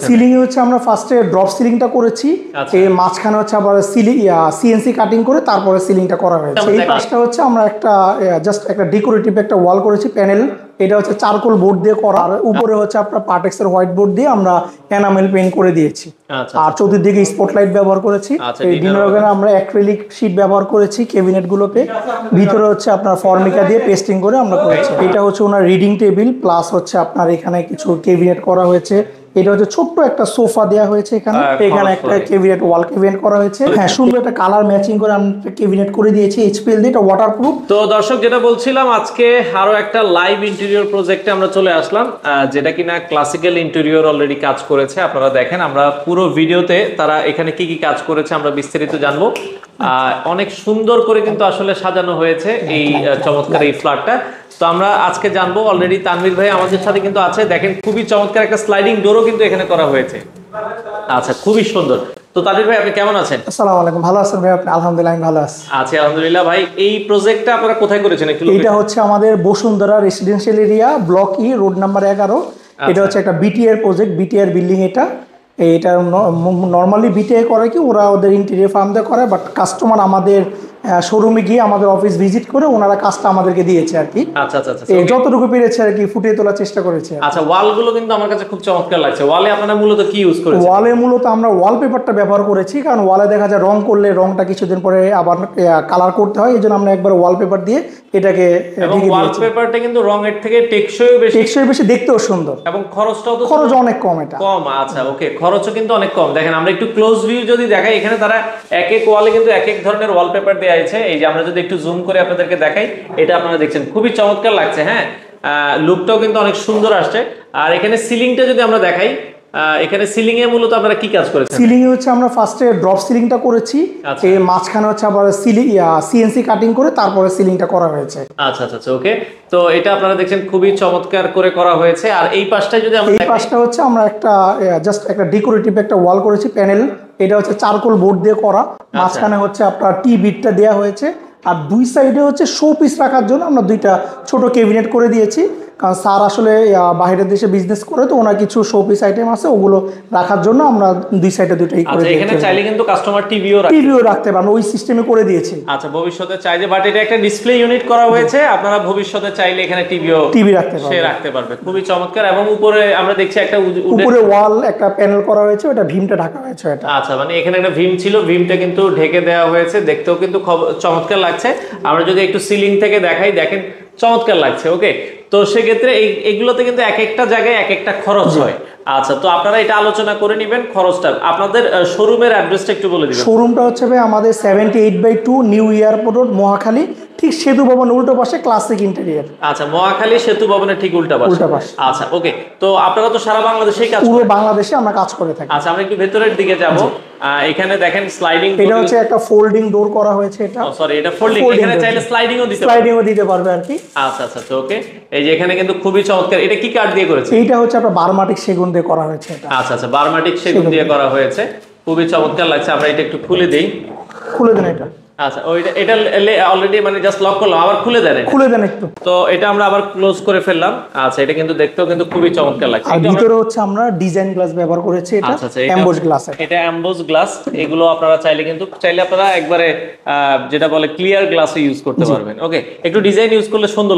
Ceiling এ হচ্ছে আমরা ফার্স্টে ড্রপ সিলিংটা করেছি, এই মাঝখানে হচ্ছে আবার সিএনসি কাটিং করে তারপরে সিলিংটা করা হয়েছে। এই পাশটা হচ্ছে আমরা একটা জাস্ট একটা ডেকোরেটিভ একটা ওয়াল করেছি প্যানেল, এটা হচ্ছে চারকোল বোর্ড দিয়ে করা, আর উপরে হচ্ছে আপনার পার্টেক্সের হোয়াইট বোর্ড দিয়ে আমরা এনামেল পেইন্ট করে দিয়েছি। আর চতুর্দিকে স্পটলাইট ব্যবহার করেছি। এই ডিনার ওভেনে আমরা অ্যাক্রিলিক শীট ব্যবহার করেছি ক্যাবিনেট গুলোতে, ভিতরে হচ্ছে আপনার ফর্মিকা দিয়ে পেস্টিং করে আমরা করেছি। এটা হচ্ছে ওনার রিডিং টেবিল, প্লাস হচ্ছে আপনার এখানে কিছু ক্যাবিনেট করা হয়েছে। এটা হচ্ছে ছোট্ট একটা সোফা দেওয়া হয়েছে এখানে, এখানে একটা ক্যাবিনেট ওয়াল ক্যাবিনেট করা হয়েছে। হ্যাঁ, সুন্দর একটা কালার ম্যাচিং করে আমরা ক্যাবিনেট করে দিয়েছি এইচপিএল দিয়ে, এটা ওয়াটারপ্রুফ। তো দর্শক, যেটা বলছিলাম, আজকে আরো একটা লাইভ ইন্টেরিয়র প্রজেক্টে আমরা চলে আসলাম, যেটা কিনা ক্লাসিক্যাল ইন্টেরিয়র অলরেডি কাজ করেছে। আপনারা দেখেন, আমরা পুরো ভিডিওতে তারা এখানে কি কি কাজ করেছে আমরা বিস্তারিত জানবো। অনেক সুন্দর করে কিন্তু আসলে সাজানো হয়েছে এই চমৎকার এই ফ্ল্যাটটা। তো আমরা আজকে জানবো। অলরেডি তানভীর ভাই আমাদের সাথে কিন্তু আছে। দেখেন, খুবই চমৎকার একটা স্লাইডিং ডোরও কিন্তু এখানে করা হয়েছে। আচ্ছা, খুবই সুন্দর। তো তানভীর ভাই, আপনি কেমন আছেন? আসসালামু আলাইকুম। ভালো আছেন ভাই? আপনি? আলহামদুলিল্লাহ আমি ভালো আছি। আচ্ছা, আলহামদুলিল্লাহ। ভাই, এই প্রজেক্টটা আপনারা কোথায় করেছেন? এটা হচ্ছে আমাদের Bashundhara residential area, block E, road number 11। এটা হচ্ছে একটা বিটিআর প্রজেক্ট, বিটিআর বিল্ডিং। এটা নর্মালি বিটিআই করে কি, ওরা ওদের ইন্টেরিয়র ফার্ম দিয়ে করে, বাট কাস্টমার আমাদের শোরুমে গিয়ে আমাদের অফিস ভিজিট করে ওনারা কাজটা আমাদেরকে দিয়েছে আর কি। আচ্ছা আচ্ছা আচ্ছা, যতটুকু পেরেছে আর কি ফুটিয়ে তোলার চেষ্টা করেছে। আচ্ছা, ওয়ালগুলো কিন্তু আমার কাছে খুব চমৎকার লাগছে। ওয়ালে আপনারা মূলত কি ইউজ করেছেন? ওয়ালে মূলত আমরা ওয়ালপেপারটা ব্যবহার করেছি, কারণ ওয়ালে দেখা যায় রং করলে রংটা কিছুদিন পরে আবার কালার করতে হয়, এই জন্য আমরা একবার ওয়ালপেপার দিয়ে এটাকে এবং ওয়ালপেপারটা কিন্তু রঙের থেকে টেকসই বেশি, দেখতেও সুন্দর, এবং খরচটাও তো খরচ অনেক কম। এটা কম। আচ্ছা, ওকে, খরচও কিন্তু অনেক কম। দেখেন, আমরা একটু ক্লোজ ভিউ যদি দেখাই, এখানে তারা এক এক ওয়ালে কিন্তু এক এক ধরনের ওয়ালপেপার দেয়া আছে। এই যে আমরা যদি একটু জুম করে আপনাদেরকে দেখাই, এটা আপনারা দেখছেন, খুবই চমৎকার লাগছে। হ্যাঁ, লুকটাও কিন্তু অনেক সুন্দর আসছে। আর এখানে সিলিংটা যদি আমরা দেখাই, এখানে সিলিং এ মূলত আপনারা কি কাজ করেছেন? সিলিং এ হচ্ছে আমরা ফার্স্টে ড্রপ সিলিংটা করেছি, এই মাঝখানে হচ্ছে আবার সিএনসি কাটিং করে তারপরে সিলিংটা করা হয়েছে। আচ্ছা আচ্ছা, ওকে। তো এটা আপনারা দেখছেন, খুবই চমৎকার করে করা হয়েছে। আর এই পাশটা যদি আমরা, এই পাশটা হচ্ছে আমরা একটা জাস্ট একটা ডেকোরেটিভ একটা ওয়াল করেছি প্যানেল, এটা হচ্ছে চারকোল বোর্ড দিয়ে করা, মাঝখানে হচ্ছে আপনার টি বিটটা দেওয়া হয়েছে, আর দুই সাইডে হচ্ছে শো পিস রাখার জন্য আমরা দুইটা ছোট ক্যাবিনেট করে দিয়েছি। কারণ স্যার আসলে বাইরের দেশে বিজনেস করে, তো ওনার কিছু শো পিস আইটেম আছে, ওগুলো রাখার জন্য আমরা দুই সাইডে দুইটাই করে দিয়েছি। এখানে চাইলে কিন্তু কাস্টমার টিভিও রাখতে পারেন, ওই সিস্টেমে করে দিয়েছি। আচ্ছা, ভবিষ্যতে চাইলে, বাট এটা একটা ডিসপ্লে ইউনিট করা হয়েছে, আপনারা ভবিষ্যতে চাইলে এখানে টিভি রাখতে পারবে। খুবই চমৎকার। এবং উপরে আমরা দেখছি একটা উপরে ওয়াল একটা প্যানেল করা হয়েছে, ওটা ভীমটা ঢাকা হয়েছে। এটা আচ্ছা, মানে এখানে একটা ভীম ছিল, ভীমটা কিন্তু ঢেকে দেওয়া হয়েছে, দেখতেও কিন্তু চমৎকার লাগছে। আমরা যদি একটু সিলিং থেকে দেখাই, দেখেন চমৎকার লাগছে। ওকে, তো সেক্ষেত্রে এগুলোতে কিন্তু এক একটা জায়গায় এক একটা খরচ হয়। আচ্ছা, তো আপনারা এটা আলোচনা করে নেবেন খরচটা। আপনাদের শোরুমের অ্যাড্রেসটা একটু বলে দিবেন। শোরুমটা হচ্ছে ভাই আমাদের 78/2 নিউ এয়ারপোর্ট রোড, মহাখালী, ঠিক সেতু ভবন উল্টো পাশে, ক্লাসিক ইন্টেরিয়র। আচ্ছা, মহাখালী সেতু ভবনের ঠিক উল্টা পাশে। আচ্ছা, ওকে। তো আপনারা তো সারা বাংলাদেশেই কাজ করেন? পুরো বাংলাদেশে আমরা কাজ করে থাকি। আচ্ছা, আমরা একটু ভেতরের দিকে যাব। এখানে দেখেন স্লাইডিং, এটা হচ্ছে একটা ফোল্ডিং ডোর করা হয়েছে। এটা সরি, এটা ফোল্ডিং, এখানে চাইলে স্লাইডিংও দিতে পারবে আর কি। আচ্ছা আচ্ছা, ওকে। এই যে এখানে কিন্তু খুবই চমৎকার। এটা কি কাঠ দিয়ে করেছে? এইটা হচ্ছে আপনার বারমাটিক সেগুন দিয়ে করা হয়েছে। এটা আচ্ছা আচ্ছা, বারমাটিক সেগুন দিয়ে করা হয়েছে, খুবই চমৎকার লাগছে। আমরা এটা একটু খুলে দেই। খুলে দেন এটা। আচ্ছা, এটা অলরেডি মানে জাস্ট লক করলাম, আবার খুলে দেন একটু। তো এটা আমরা আবার ক্লোজ করে ফেললাম। আচ্ছা, এটা কিন্তু দেখতেও কিন্তু খুবই চমৎকার লাগছে। আর ভিতরে হচ্ছে আমরা ডিজাইন গ্লাস ব্যবহার করেছি। এটা এমবোস গ্লাস। এটা এমবোস গ্লাস। এগুলো আপনারা চাইলে আপনারা একবারে যেটা বলে ক্লিয়ার গ্লাসও ইউজ করতে পারবেন। ওকে, একটু ডিজাইন ইউজ করলে সুন্দর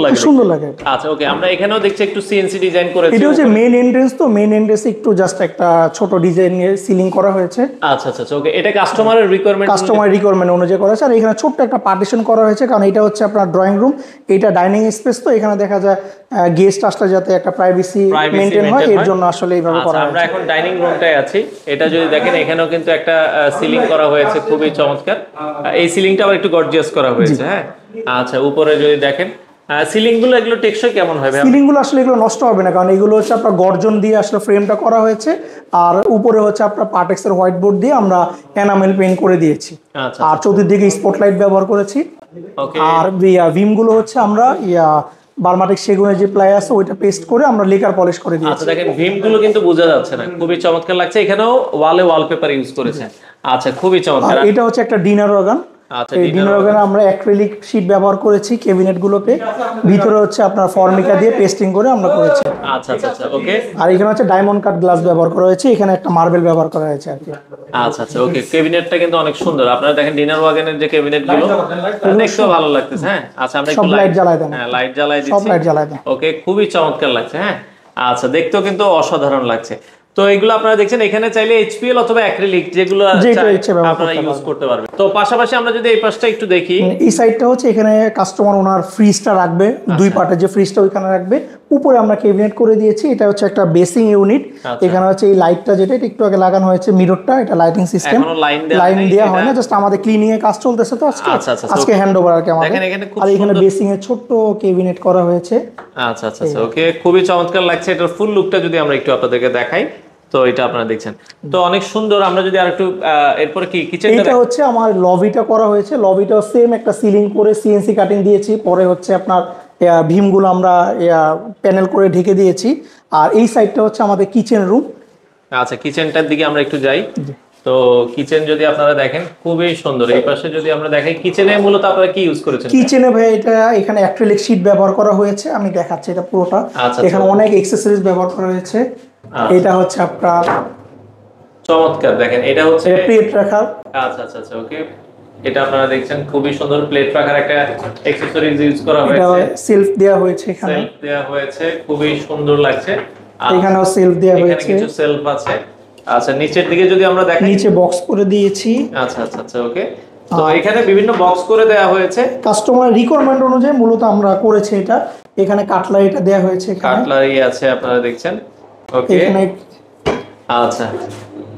লাগে। আচ্ছা, ওকে। আমরা এখানেও দেখছি একটু সিএনসি ডিজাইন করেছি। এটা হচ্ছে মেইন এন্ট্রেন্স, তো মেইন এন্ট্রেন্সে একটু জাস্ট একটা ছোট ডিজাইনের সিলিং করা হয়েছে। আচ্ছা আচ্ছা, ওকে। এটা কাস্টমার রিকোয়ারমেন্ট অনুযায়ী করা হয়েছে। আর এখানে ছোট্ট একটা পার্টিশন করা হয়েছে, কারণ এটা হচ্ছে আপনার ড্রয়িং রুম, এটা ডাইনিং স্পেস, তো এখানে দেখা যায় গেস্ট আসলে যাতে একটা প্রাইভেসি মেইনটেইন হয়, এর জন্য আসলে এইভাবে করা হয়েছে। আমরা এখন ডাইনিং রুমটায় আছি। এটা যদি দেখেন, এখানেও কিন্তু একটা সিলিং করা হয়েছে, খুবই চমৎকার। এই সিলিংটা আবার একটু গর্জিয়াস করা হয়েছে। হ্যাঁ, আচ্ছা। উপরে যদি দেখেন সিলিং গুলো, এগুলো টেকসই কেমন হবে? সিলিং গুলো আসলে এগুলো নষ্ট হবে না, কারণ এগুলো হচ্ছে আপনার গর্জন দিয়ে আসলে ফ্রেমটা করা হয়েছে, আর উপরে হচ্ছে আপনার পার্টেক্সের হোয়াইট বোর্ড দিয়ে আমরা এনামেল পেইন্ট করে দিয়েছি। আর চতুর্দিকে স্পটলাইট ব্যবহার করেছি। আর ভিম গুলো হচ্ছে আমরা বারমাটিক সেগুনের যে প্লাই আছে ওইটা পেস্ট করে আমরা লেকার পলিশ করে দিয়েছি। আচ্ছা, দেখেন ভীম গুলো কিন্তু বোঝা যাচ্ছে না, খুবই চমৎকার লাগছে। এখানেও ওয়ালপেপার ইউজ করেছেন। আচ্ছা, খুবই চমৎকার। এটা হচ্ছে একটা ডিনার অর্গান, আচ্ছা, এই ডিনার ওয়াগনে আমরা অ্যাক্রিলিক শীট ব্যবহার করেছি ক্যাবিনেট গুলোতে, ভিতরে হচ্ছে আপনার ফর্মিকা দিয়ে পেস্টিং করে আমরা করেছি। আচ্ছা আচ্ছা আচ্ছা, ওকে। আর এখানে হচ্ছে ডায়মন্ড কাট গ্লাস ব্যবহার করা হয়েছে, এখানে একটা মার্বেল ব্যবহার করা হয়েছে আর কি। আচ্ছা আচ্ছা, ওকে। ক্যাবিনেটটা কিন্তু অনেক সুন্দর, আপনারা দেখেন ডিনার ওয়াগনের যে ক্যাবিনেট গুলো দেখতেও ভালো লাগতেছে। হ্যাঁ, আচ্ছা, আমরা একটু লাইট জ্বালাই দেন। হ্যাঁ, লাইট জ্বালাই দিচ্ছি, সব লাইট জ্বালাই দেন। ওকে, খুবই চমৎকার লাগছে। হ্যাঁ, আচ্ছা, দেখতেও কিন্তু অসাধারণ লাগছে। তো এগুলো আপনারা দেখছেন, এখানে চাইলে এইচপিএল অথবা অ্যাক্রিলিক যেগুলো আপনারা ইউজ করতে পারবেন। তো পাশাপাশি আমরা যদি এই পাশটা একটু দেখি, এই সাইডটা হচ্ছে এখানে কাস্টমার ওনার ফ্রিজটা রাখবে, দুই পার্টের যে ফ্রিজটা ওইখানে রাখবে, উপরে আমরা ক্যাবিনেট করে দিয়েছি। এটা হচ্ছে একটা বেসিং ইউনিট। এখানে হচ্ছে এই লাইটটা যেটা একটু আগে লাগানো হয়েছে, মিররটা, এটা লাইটিং সিস্টেম, লাইন দেওয়া হয় না, জাস্ট আমাদের ক্লিনিং এর কাজ চলতেছে তো আজকে হ্যান্ডওভার আর কি আমাদের। আর এখানে বেসিং এর ছোট্ট ক্যাবিনেট করা হয়েছে। আচ্ছা আচ্ছা, ওকে, খুবই চমৎকার লাগছে। এটার ফুল লুকটা যদি আমরা একটু আপনাদেরকে দেখাই, তো এটা আপনারা দেখছেন তো অনেক সুন্দর। আমরা যদি আরেকটু এরপরে কি কিচেনটা, এটা হচ্ছে আমার লবিটা করা হয়েছে। লবিটাও সেম একটা সিলিং করে সিএনসি কাটিং দিয়েছি, পরে হচ্ছে আপনার ভীমগুলো আমরা প্যানেল করে ঢেকে দিয়েছি। আর এই সাইডটা হচ্ছে আমাদের কিচেন রুম। আচ্ছা, কিচেনটার দিকে আমরা একটু যাই। তো কিচেন যদি আপনারা দেখেন খুবই সুন্দর। এই পাশে যদি আমরা দেখাই, কিচেনে মূলত আপনারা কি ইউজ করেছেন? কিচেনে ভাই এটা এখানে অ্যাক্রিলিক শীট ব্যবহার করা হয়েছে, আমি দেখাচ্ছি এটা পুরোটা। এখানে অনেক অ্যাকসেসরিজ ব্যবহার করা হয়েছে। এটা হচ্ছে আপনার চমৎকার, দেখেন এটা হচ্ছে প্লেট রাখার। আচ্ছা আচ্ছা আচ্ছা, ওকে, এটা আপনারা দেখছেন খুবই সুন্দর প্লেট রাখার একটা অ্যাকসেসরিজ ইউজ করা হয়েছে। এটা সেলফ দেয়া হয়েছে, এখানে সেলফ দেয়া হয়েছে, খুবই সুন্দর লাগছে। এখানেও সেলফ দেয়া হয়েছে, এখানে কিছু সেলফ আছে। আচ্ছা, নিচের দিকে যদি আমরা দেখাই, নিচে বক্স করে দিয়েছি। আচ্ছা আচ্ছা আচ্ছা, ওকে। তো এখানে বিভিন্ন বক্স করে দেয়া হয়েছে কাস্টমার রিকোয়ারমেন্ট অনুযায়ী মূলত আমরা করেছি এটা। এখানে কাটলারিটা দেয়া হয়েছে, কাটলারি আছে আপনারা দেখছেন, ওকে। এখানে আচ্ছা,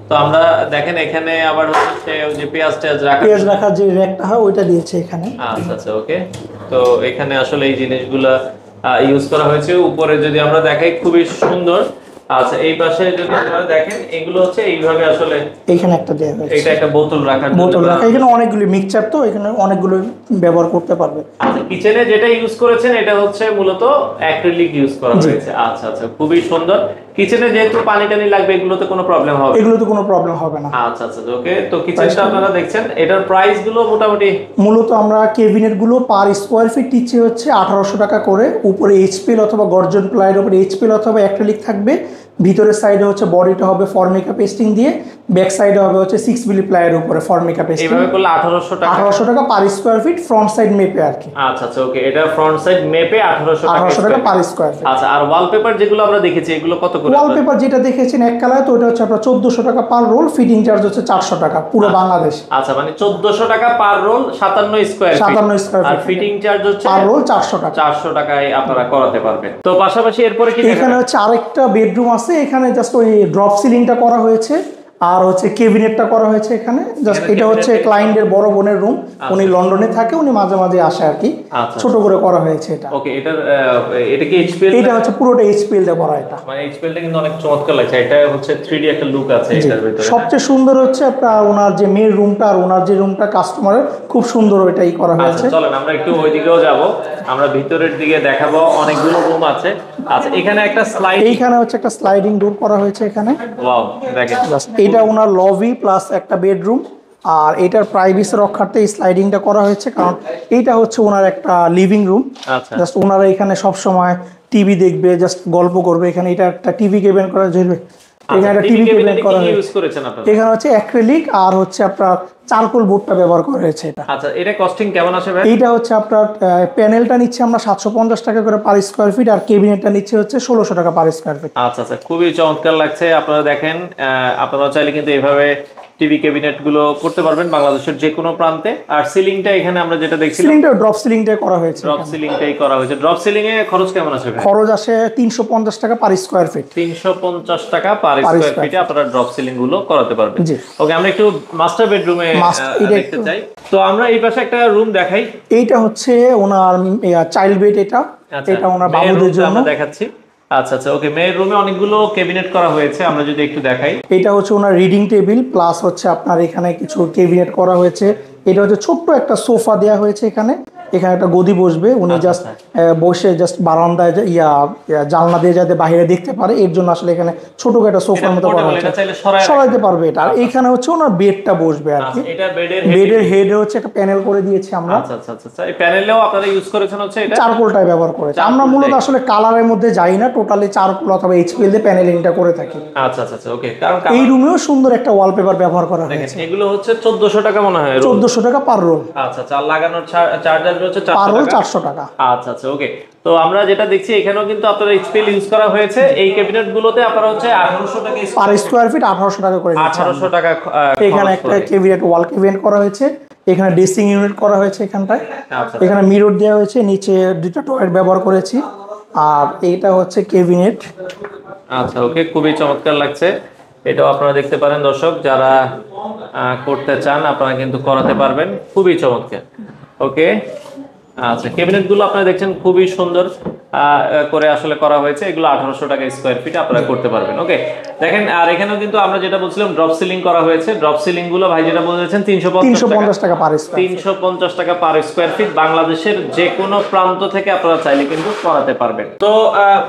তো আমরা দেখেন এখানে আবার হচ্ছে যে পেঁয়াজ রাখার যে র‍্যাকটা হয় ওইটা দিয়েছে এখানে। আচ্ছা আচ্ছা, ওকে। তো এখানে আসলে এই জিনিসগুলা ইউজ করা হয়েছে। উপরে যদি আমরা দেখাই, খুবই সুন্দর। আচ্ছা, এই পাশে যদি আপনারা দেখেন, এগুলো হচ্ছে এইভাবে আসলে এখানে একটা দেয়া হয়েছে, এটা একটা বোতল রাখা। এখানে অনেকগুলো মিক্সচার, তো এখানে অনেকগুলো ব্যবহার করতে পারবে। আচ্ছা, কিচেনে যেটা ইউজ করেছেন এটা হচ্ছে মূলত অ্যাক্রিলিক ইউজ করা হয়েছে। আচ্ছা আচ্ছা, খুবই সুন্দর। কিচেনে যেহেতু পানি টানি লাগবে, এগুলোতে কোনো প্রবলেম হবে? এগুলোতে কোনো প্রবলেম হবে না। আচ্ছা আচ্ছা, ওকে। তো কিচেনটা আপনারা দেখছেন, এটার প্রাইস গুলো মোটামুটি মূলত আমরা ক্যাবিনেট গুলো পার স্কয়ার ফিট দিচ্ছি হচ্ছে 1800 টাকা করে। উপরে এইচপিএল অথবা গর্জন প্লাইয়ের উপরে এইচপিএল অথবা অ্যাক্রিলিক থাকবে। ভিতরের সাইডে হচ্ছে বডিটা হবে ফর্মিকা পেস্টিং দিয়ে, ব্যাক সাইডে হবে হচ্ছে 6 মিলি প্লাইয়ের উপরে ফর্মিকা পেস্টিং। এইভাবে করলে 1800 টাকা। 1800 টাকা পার স্কয়ার ফিট, ফ্রন্ট সাইড মেপে আর কি। আচ্ছা আচ্ছা, ওকে। এটা ফ্রন্ট সাইড মেপে 1800 টাকা পার স্কয়ার ফিট। আচ্ছা, আর ওয়ালপেপার যেগুলো আমরা দেখেছি এগুলো কত করে? ওয়ালপেপার যেটা দেখেছেন এক কালার, তো ওটা হচ্ছে আপনার 1400 টাকা পার রোল, ফিটিং চার্জ হচ্ছে 400 টাকা পুরো বাংলাদেশ। আচ্ছা, মানে 1400 টাকা per roll, 57 square feet. 57 square feet. আর ফিটিং চার্জ হচ্ছে পার রোল 400 টাকা। 400 টাকায় আপনারা করাতে পারবেন। তো পাশাপাশি এরপরে কি এখানে হচ্ছে আরেকটা বেডরুম আছে, এখানে জাস্ট ওই ড্রপ সিলিংটা করা হয়েছে, আর হচ্ছে ক্যাবিনেটটা করা হয়েছে এখানে। জাস্ট এটা হচ্ছে ক্লায়েন্টের বড় বোনের রুম, উনি লন্ডনে থাকে, উনি মাঝে মাঝে আসে আর কি। ছোট করে করা হয়েছে এটা। ওকে, এটা কি এইচপিএল? এটা হচ্ছে পুরোটা এইচপিএল দিয়ে করা। এটা মানে এইচপিএলটা কিন্তু অনেক চমৎকার লাগছে। এটা হচ্ছে 3D একটা লুক আছে এটার ভিতরে। সবচেয়ে সুন্দর হচ্ছে আপনার ওনার যে মেয়ের রুমটা আর ওনার যে রুমটা কাস্টমারের, খুব সুন্দর ওইটাই করা হয়েছে। আচ্ছা, চলেন আমরা একটু ওইদিকেও যাব, আমরা ভিতরের দিকে দেখাবো। অনেকগুলো রুম আছে। আচ্ছা, এখানে একটা স্লাইড, এইখানে হচ্ছে একটা স্লাইডিং ডোর করা হয়েছে এখানে। ওয়াও, দেখেন এটা ওনার লবি প্লাস একটা বেডরুম। আর এটার প্রাইভেসি রক্ষার্থে এই স্লাইডিংটা করা হয়েছে, কারণ এইটা হচ্ছে ওনার একটা লিভিং রুম। আচ্ছা, জাস্ট ওনারা এখানে সব সময় টিভি দেখবে, জাস্ট গল্প করবে। এখানে এটা একটা টিভি কেবিন করা যাবে, এখানে একটা টিভি কেবিন করা হয়েছে। এখানে হচ্ছে অ্যাক্রিলিক আর হচ্ছে আপনার চারকোল বোর্ডটা ব্যবহার করা হয়েছে এটা। আচ্ছা, এটা কস্টিং কেমন আসে ভাই? এইটা হচ্ছে আপনার প্যানেলটা নিচ্ছে আমরা 750 টাকা করে পার স্কয়ার ফিট, আর ক্যাবিনেটটা নিচ্ছে হচ্ছে 1600 টাকা পার স্কয়ার ফিট। আচ্ছা আচ্ছা, খুবই চমৎকার লাগছে। আপনারা দেখেন, আপনারা চাইলে কিন্তু এইভাবে টিভি ক্যাবিনেট গুলো করতে পারবেন বাংলাদেশের যে কোনো প্রান্তে। আর সিলিংটা এখানে আমরা যেটা দেখছি, সিলিংটা ড্রপ সিলিংটাই করা হয়েছে। ড্রপ সিলিংটাই করা হয়েছে। ড্রপ সিলিং এ খরচ কেমন আছে ভাই? খরচ আসে 350 টাকা পার স্কয়ার ফিট। 350 টাকা পার স্কয়ার ফিটে আপনারা ড্রপ সিলিং গুলো করাতে পারবেন। ওকে, আমরা একটু মাস্টার বেডরুমে দেখতে চাই। তো আমরা এই পাশে একটা রুম দেখাই। এইটা হচ্ছে ওনার চাইল্ড বেড। এটা ওনার বাবুদের জন্য আমরা দেখাচ্ছি। আচ্ছা আচ্ছা, ওকে। মেয়ের রুমে অনেকগুলো ক্যাবিনেট করা হয়েছে, আমরা যদি একটু দেখাই। এটা হচ্ছে ওনার রিডিং টেবিল প্লাস হচ্ছে আপনার এখানে কিছু ক্যাবিনেট করা হয়েছে। এটা হচ্ছে ছোট্ট একটা সোফা দেওয়া হয়েছে এখানে। এখানে একটা গদি বসবে, উনি জাস্ট বসে জাস্ট বারান্দায় জানলা দিয়ে যাতে বাইরে দেখতে পারে, এর জন্য আসলে এখানে ছোটখাটো সোফার মতো করা হয়েছে, সরাইতে পারবে এটা। আর এইখানে হচ্ছে ওনার বেডটা বসবে আর কি, বেডের হেডে হচ্ছে একটা প্যানেল করে দিয়েছি আমরা। আচ্ছা আচ্ছা আচ্ছা, এই প্যানেলেও আপনারা ইউজ করেছেন হচ্ছে এটা চারকোলটাই ব্যবহার করেছি আমরা, মূলত আসলে কালারের মধ্যে যাই না, টোটালি চারকোল অথবা এইচপিএল দিয়ে প্যানেলিংটা করে থাকি। আচ্ছা আচ্ছা আচ্ছা, ওকে। কারণ এই রুমেও সুন্দর একটা ওয়ালপেপার ব্যবহার করা হয়েছে। এগুলো হচ্ছে 1400 টাকা মনে হয়, 1400 টাকা পার রোল। আচ্ছা আচ্ছা, লাগানোর চার্জার হচ্ছে পার রোল 400 টাকা। আচ্ছা আচ্ছা, ওকে। তো আমরা যেটা দেখছি এখানেও কিন্তু আপনারা এইচপিএল ইউজ করা হয়েছে। এই ক্যাবিনেট গুলোতে আপনারা হচ্ছে 1800 টাকা পার স্কয়ার ফিট 1800 টাকা করে, 1800 টাকা। এখানে একটা ক্যাবিনেট ওয়াল ক্যাবিনেট করা হয়েছে, এখানে ড্রেসিং ইউনিট করা হয়েছে এখানটায়, এখানে মিরর দেওয়া হয়েছে, নিচে দুটো টয়লেট ব্যবহার করেছি, আর এইটা হচ্ছে ক্যাবিনেট। আচ্ছা, ওকে, খুবই চমৎকার লাগছে। এটাও আপনারা দেখতে পারেন দর্শক, যারা করতে চান আপনারা কিন্তু করাতে পারবেন, খুবই চমৎকার। ওকে, আচ্ছা, ক্যাবিনেট গুলো আপনারা দেখছেন খুবই সুন্দর করে আসলে করা হয়েছে। এগুলো 1800 টাকা স্কয়ার ফিট আপনারা করতে পারবেন। ওকে, দেখেন। আর এখানেও কিন্তু আমরা যেটা বলছিলাম ড্রপ সিলিং করা হয়েছে। ড্রপ সিলিং গুলো ভাই যেটা বলেছেন 350 টাকা পার স্কয়ার, 350 টাকা পার স্কয়ার ফিট। বাংলাদেশের যে কোনো প্রান্ত থেকে আপনারা চাইলে কিন্তু করাতে পারবেন। তো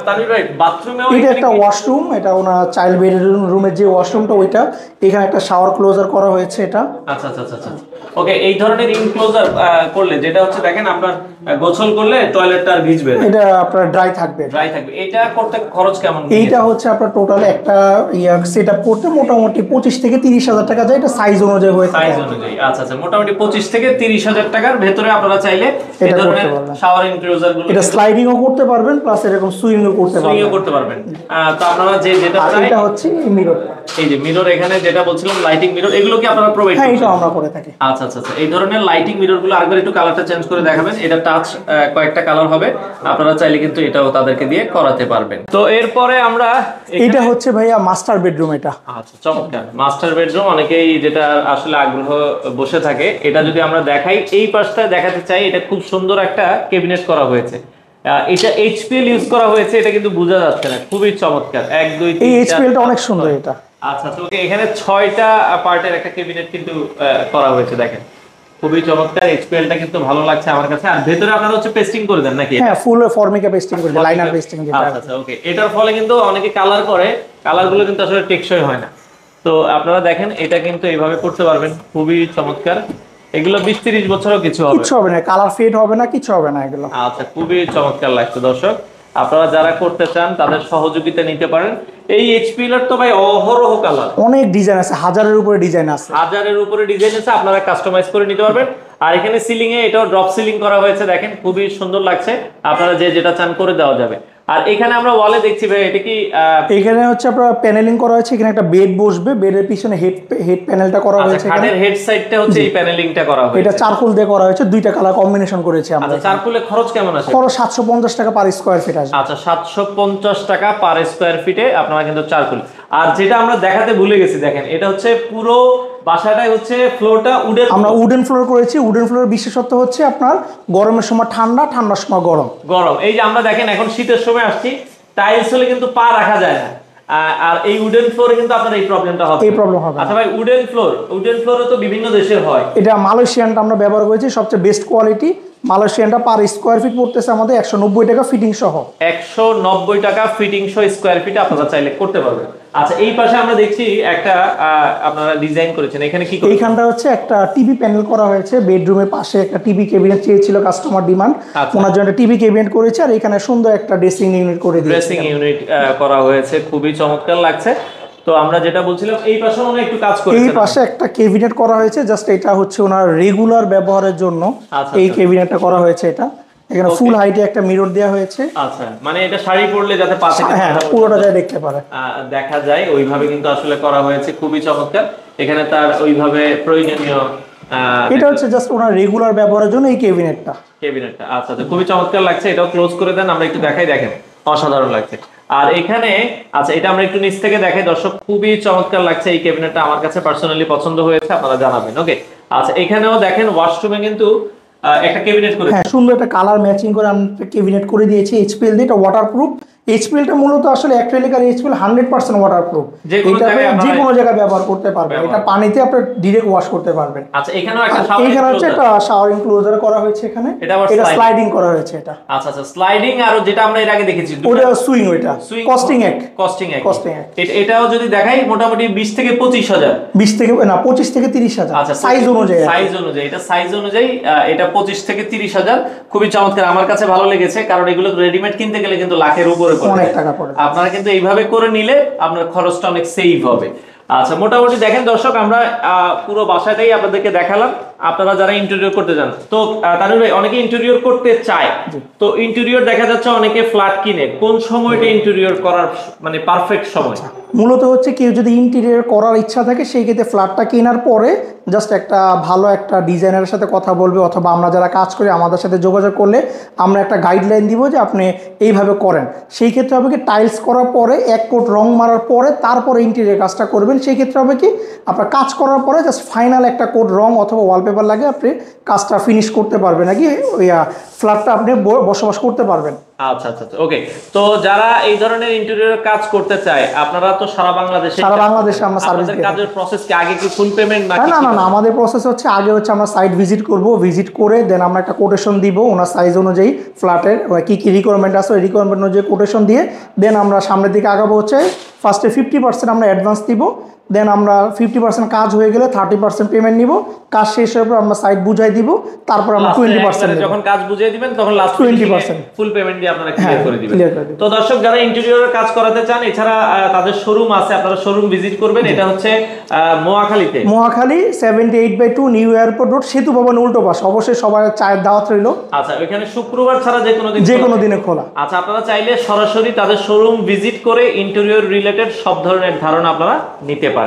তানভীর ভাই, বাথরুমেও এটা একটা ওয়াশরুম, এটা ওনার চাইল্ড বেডরুমের যে ওয়াশরুমটা ওইটা, এখানে একটা শাওয়ার ক্লোজার করা হয়েছে এটা। আচ্ছা আচ্ছা আচ্ছা, ওকে। এই ধরনের ইনক্লোজার করলে যেটা হচ্ছে দেখেন আপনার গোসল করলে টয়লেটটা আর ভিজবে না, এটা আপনার ড্রাই থাকবে। এটা করতে খরচ কেমন? এইটা হচ্ছে আপনার টোটাল একটা সেটআপ করতে মোটামুটি 25 থেকে 30,000 টাকা যায়, এটা সাইজ অনুযায়ী হয়ে থাকে। সাইজ অনুযায়ী, আচ্ছা আচ্ছা, মোটামুটি 25 থেকে 30,000 টাকার ভেতরে আপনারা চাইলে এই ধরনের শাওয়ার ইনক্লোজার গুলো, এটা স্লাইডিংও করতে পারবেন, প্লাস এরকম সুইংও করতে পারবেন। তো আপনারা যেটা এটা হচ্ছে মিরর, এই যে মিরর, এখানে যেটা বলছিলাম লাইটিং মিরর, এগুলো কি আপনারা প্রোভাইড করেন? হ্যাঁ, এটা আমরা করে থাকি। আচ্ছা আচ্ছা আচ্ছা, এই ধরনের লাইটিং মিরর গুলো আরেকবার একটু কালারটা চেঞ্জ করে দেখাবেন। এটা টাচ কয়েকটা কালার হবে, আপনারা চাইলে কিন্তু এটাও তাদেরকে দিয়ে করাতে পারবেন। তো এরপরে আমরা এটা হচ্ছে ভাইয়া মাস্টার বেডরুম। এটা আচ্ছা, চমৎকার মাস্টার বেডরুম। অনেকেই যেটা আসলে আগ্রহ বসে থাকে, এটা যদি আমরা দেখাই, এই পাশটা দেখাতে চাই, এটা খুব সুন্দর একটা ক্যাবিনেট করা হয়েছে। এটা এইচপিএল ইউজ করা হয়েছে, এটা কিন্তু বোঝা যাচ্ছে না, খুবই চমৎকার। 1 2 3 এই এইচপিএলটা অনেক সুন্দর এটা। আচ্ছা আচ্ছা, ওকে। এখানে 6টা পার্টের একটা ক্যাবিনেট কিন্তু করা হয়েছে, দেখেন খুবই চমৎকার। এইচপিএলটা কিন্তু ভালো লাগছে আমার কাছে। আর ভেতরে আপনারা হচ্ছে পেস্টিং করে দেন নাকি? হ্যাঁ, ফুল ফর্মিকা পেস্টিং করে দেন, লাইনার পেস্টিং যেটা। আচ্ছা আচ্ছা, ওকে। এটার ফলে কিন্তু অনেকে কালার করে, কালারগুলো কিন্তু আসলে টেকসই হয় না। তো আপনারা দেখেন এটা কিন্তু এইভাবে করতে পারবেন, খুবই চমৎকার। এগুলো 20-30 বছরও কিছু হবে না, কালার ফেড হবে না, কিছু হবে না এগুলো। আচ্ছা, খুবই চমৎকার লাগছে দর্শক। আপনারা যারা করতে চান তাদের সহযোগিতা নিতে পারেন। এই এইচপিএল এর তো ভাই অহরহ কালার, অনেক ডিজাইন আছে, হাজারের উপরে ডিজাইন আছে, আপনারা কাস্টমাইজ করে নিতে পারবেন। আর এখানে সিলিং এ এটাও ড্রপ সিলিং করা হয়েছে, দেখেন খুবই সুন্দর লাগছে। আপনারা যেটা চান করে দেওয়া যাবে। আর এখানে আমরা ওয়ালে দেখছি ভাই, এটা কি এখানে হচ্ছে আপনার প্যানেলিং করা হয়েছে, এখানে একটা বেড বসবে, বেডের পিছনে হেড প্যানেলটা করা হয়েছে, খাটের হেড সাইডটা হচ্ছে এই প্যানেলিংটা করা হয়েছে। এটা চারকোল দিয়ে করা হয়েছে, দুইটা কালার কম্বিনেশন করেছি আমরা। আচ্ছা, চারকোলে খরচ কেমন আছে? খরচ 750 টাকা পার স্কয়ার ফিট আসবে। আচ্ছা, 750 টাকা পার স্কয়ার ফিটে আপনারা কিন্তু চারকোল। আর যেটা আমরা দেখাতে ভুলে গেছি, দেখেন এটা হচ্ছে পুরো বাসাটাই হচ্ছে ফ্লোরটা উডেন, আমরা উডেন ফ্লোর করেছি। উডেন ফ্লোরের বিশেষত্ব হচ্ছে আপনার গরমের সময় ঠান্ডা, ঠান্ডার সময় গরম। এই যে আমরা দেখেন এখন শীতের সময় আসছি, টাইলস হলে কিন্তু পা রাখা যায় না, আর এই উডেন ফ্লোরে কিন্তু আপনার এই প্রবলেমটা হবে। আচ্ছা ভাই, উডেন ফ্লোরে তো বিভিন্ন দেশের হয়, এটা মালয়েশিয়ানটা আমরা ব্যবহার করেছি, সবচেয়ে বেস্ট কোয়ালিটি। মালয়েশিয়ানটা পার স্কয়ার ফিট পড়তেছে আমাদের 190 টাকা ফিটিং সহ। 190 টাকা ফিটিং সহ স্কয়ার ফিটে আপনারা চাইলে করতে পারবেন। আচ্ছা, এই পাশে আমরা দেখছি একটা আপনারা ডিজাইন করেছেন, এখানে কি করেছেন? এইখানটা হচ্ছে একটা টিভি প্যানেল করা হয়েছে, বেডরুমের পাশে একটা টিভি ক্যাবিনেট চেয়েছিল কাস্টমার ডিমান্ড, ওনার জন্য টিভি ক্যাবিনেট করেছে। আর এখানে সুন্দর একটা ড্রেসিং ইউনিট করে দিয়েছে, ড্রেসিং ইউনিট করা হয়েছে, খুবই চমৎকার লাগছে। তো আমরা যেটা বলছিলাম, এই পাশে ওনারা একটু কাজ করেছেন, এই পাশে একটা ক্যাবিনেট করা হয়েছে, জাস্ট এটা হচ্ছে ওনার রেগুলার ব্যবহারের জন্য এই ক্যাবিনেটটা করা হয়েছে। এটা এখানে ফুল হাইটে একটা মিরর দেওয়া হয়েছে। আচ্ছা, মানে এটা শাড়ি পরলে যাতে পা থেকে পুরোটা যায় দেখতে পারে, দেখা যায়, ওইভাবে কিন্তু আসলে করা হয়েছে, খুবই চমৎকার। এখানে তার ওইভাবে প্রয়োজনীয়, এটা হচ্ছে জাস্ট ওনার রেগুলার ব্যবহারের জন্য এই ক্যাবিনেটটা। আচ্ছা, খুবই চমৎকার লাগছে। এটাও ক্লোজ করে দেন, আমরা একটু দেখাই, দেখেন অসাধারণ লাগছে। আর এখানে আচ্ছা, এটা আমরা একটু নিচ থেকে দেখাই দর্শক, খুবই চমৎকার লাগছে। এই ক্যাবিনেটটা আমার কাছে পার্সোনালি পছন্দ হয়েছে, আপনারা জানাবেন। ওকে, আচ্ছা, এখানেও দেখেন ওয়াশরুমে কিন্তু একটা ক্যাবিনেট করে, হ্যাঁ, সুন্দর একটা কালার ম্যাচিং করে আমরা একটা ক্যাবিনেট করে দিয়েছি এইচপিএল দিয়ে। এটা ওয়াটারপ্রুফ এইচপিএলটা মূলত আসলে অ্যাক্রিলিক আর এইচপিএল 100% ওয়াটারপ্রুফ। যে কোনো জায়গায় ব্যবহার করতে পারবেন, এটা পানিতে আপনি ডাইরেক্ট ওয়াশ করতে পারবেন। আচ্ছা, এখানেও একটা এখানে হচ্ছে একটা শাওয়ার এনক্লোজার করা হয়েছে, এখানে এটা স্লাইডিং করা হয়েছে এটা। আচ্ছা আচ্ছা, স্লাইডিং আর যেটা আমরা এর আগে দেখেছি ওটা সুইং, ওটা কস্টিং এক। এটাও যদি দেখাই মোটামুটি 20 থেকে 25,000, 20 থেকে না 25 থেকে 30,000। আচ্ছা, সাইজ অনুযায়ী এটা সাইজ অনুযায়ী এটা 25 থেকে 30,000। খুবই চমৎকার, আমার কাছে ভালো লেগেছে, কারণ এগুলো রেডিমেড কিনতে গেলে কিন্তু লাখের উপরে পড়ে, অনেক টাকা পড়ে। আপনারা কিন্তু এইভাবে করে নিলে আপনার খরচটা অনেক সেভ হবে। আচ্ছা, মোটামুটি দেখেন দর্শক, আমরা পুরো বাসাটাই আপনাদেরকে দেখালাম। আপনারা যারা ইন্টেরিয়র করতে যান, তো তানভীর ভাই, অনেকে ইন্টেরিয়র করতে চায়, তো ইন্টেরিয়র দেখা যাচ্ছে অনেকে ফ্ল্যাট কিনে, কোন সময়টা ইন্টেরিয়র করার মানে পারফেক্ট সময়? মূলত হচ্ছে কেউ যদি ইন্টেরিয়র করার ইচ্ছা থাকে, সেই ক্ষেত্রে ফ্ল্যাটটা কেনার পরে জাস্ট একটা ভালো একটা ডিজাইনারের সাথে কথা বলবে, অথবা আমরা যারা কাজ করি আমাদের সাথে যোগাযোগ করলে আমরা একটা গাইডলাইন দিব যে আপনি এইভাবে করেন। সেই ক্ষেত্রে হবে কি, টাইলস করার পরে এক কোট রং মারার পরে তারপরে ইন্টেরিয়র কাজটা করবেন। সেই ক্ষেত্রে হবে কি, আপনার কাজ করার পরে জাস্ট ফাইনাল একটা কোট রং অথবা ওয়ালপেপার লাগে আপনি কাজটা ফিনিশ করতে পারবেন, নাকি ওই ফ্ল্যাটটা আপনি বসবাস করতে পারবেন। আচ্ছা আচ্ছা, ওকে। তো যারা এই ধরনের ইন্টেরিয়র কাজ করতে চায়, আপনারা তো সারা বাংলাদেশে আমরা সার্ভিস দিই। কাজের প্রসেস কি আগে কি ফুল পেমেন্ট নাকি? না, আমাদের প্রসেস হচ্ছে আগে হচ্ছে আমরা সাইট ভিজিট করব, ভিজিট করে দেন আমরা একটা কোটেশন দিব ওনার সাইজ অনুযায়ী, ফ্ল্যাটের কি কি রিকোয়ারমেন্ট আছে ওই রিকোয়ারমেন্ট অনুযায়ী কোটেশন দিয়ে দেন আমরা সামনের দিকে আগাবো। হচ্ছে ফার্স্টে 50% আমরা অ্যাডভান্স দিব, দেন আমরা 50% কাজ হয়ে গেলে 30% পেমেন্ট নিব। কাজ শেষ হওয়ার পর আমরা সাইট বুঝাই দিব, তারপর আমরা 20% যখন কাজ বুঝিয়ে দিবেন তখন লাস্ট 20% ফুল পেমেন্ট দিয়ে আপনারা ক্লিয়ার করে দিবেন। তো দর্শক, যারা ইন্টেরিয়রের কাজ করাতে চান, এছাড়া তাদের শোরুম আছে, আপনারা শোরুম ভিজিট করবেন। এটা হচ্ছে মহাখালী 78/2 নিউ এয়ারপোর্ট রোড, সেতু ভবন উল্টো পাশে। অবশ্যই সবাই চায়ের দাওয়াত রইল। আচ্ছা, ওইখানে শুক্রবার ছাড়া যে কোনো দিনে খোলা। আচ্ছা, আপনারা চাইলে সরাসরি তাদের শোরুম ভিজিট করে ইন্টেরিয়র রিলেটেড সব ধরনের ধারণা আপনারা নিতে পারেন।